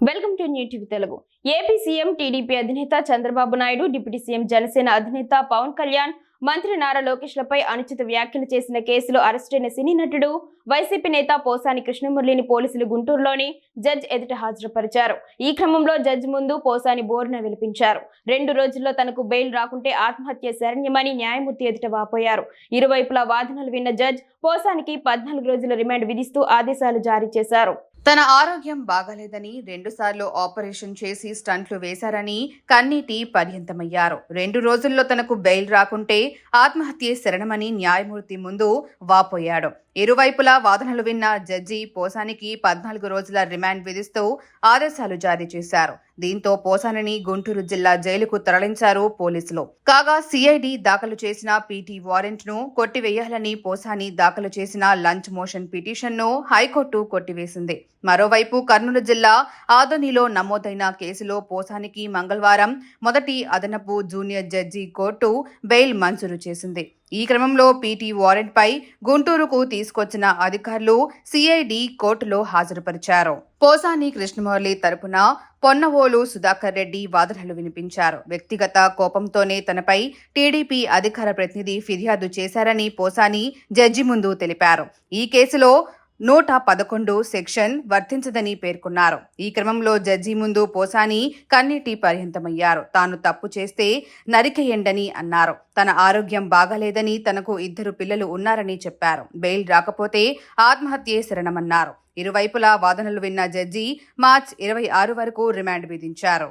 Welcome to new TV Telugu. AP CM TDP అధినేత Chandrababu Naidu, deputy CM Janasena అధినేత పవన్ కళ్యాణ్, మంత్రి నారా లోకేష్లపై అనుచిత వ్యాఖ్యలు చేసిన కేసులో అరెస్టైన సినీ నటుడు వైసీపీ నేత పోసాని కృష్ణమురళిని పోలీసులు గుంటూరులోని జడ్జి ఎదుట హాజరుపరిచారు. ఈ క్రమంలో జడ్జి ముందు పోసాని బోరున విలిపించారు. 2 రోజుల్లో తనకు బెయిల్ రాకుంటే ఆత్మహత్య శరణ్యమని న్యాయమూర్తి ఎదుట వాపోయారు. ఇరువైపులా వాదనలు విన్న జడ్జి పోసానికి 14 రోజుల రిమాండ్ విధిస్తూ ఆదేశాలు జారీ చేశారు. తన ఆరోగ్యం బాగాలేదని 2 సార్లు ఆపరేషన్ చేసి స్టంట్లు వేశారని కన్నీటి పర్యంతమయ్యారు. 2 రోజుల్లో తనకు బెయిల్ రాకుంటే ఆత్మహత్యే శరణమని న్యాయమూర్తి ముందు వాపోయాడు. ఇరువైపులా వాదనలు విన్న జడ్జి పోసానికి 14 రోజుల రిమాండ్ విధిస్తూ ఆదేశాలు జారీ చేశారు. దీంతో పోసానిని గుంటూరు జిల్లా జైలుకు తరలించారు పోలీసులు. కాగా సిఐడి దాఖలు చేసిన పీటీ వారెంట్ ను కొట్టివేయాలని పోసాని దాఖలు చేసిన లంచ్ మోషన్ పిటిషన్ ను హైకోర్టు కొట్టివేసింది. మరోవైపు కర్నూలు జిల్లా ఆదోనిలో నమోదైన కేసులో పోసానికి మంగళవారం మొదటి అదనపు జూనియర్ జడ్జి కోర్టు బెయిల్ మంజూరు చేసింది. ఈ క్రమంలో పీటీ వారెంట్ పై గుంటూరుకు తీసుకొచ్చిన అధికారులు సిఐడి కోర్టులో హాజరుపరిచారు. పోసాని కృష్ణమురళి తరపున పొన్నవోలు సుధాకర్ రెడ్డి వాదనలు వినిపించారు. వ్యక్తిగత కోపంతోనే తనపై టీడీపీ అధికార ప్రతినిధి ఫిర్యాదు చేశారని పోసాని జడ్జి ముందు తెలిపారు. ఈ కేసులో 111 సెక్షన్ వర్తించదని పేర్కొన్నారు. ఈ క్రమంలో జడ్జి ముందు పోసాని కన్నీటి పర్యంతమయ్యారు. తాను తప్పు చేస్తే నరికేయండని అన్నారు. తన ఆరోగ్యం బాగాలేదని, తనకు 2 పిల్లలు ఉన్నారని చెప్పారు. బెయిల్ రాకపోతే ఆత్మహత్యే శరణమన్నారు. ఇరువైపులా వాదనలు విన్న జడ్జి మార్చి 26 వరకు రిమాండ్ విధించారు.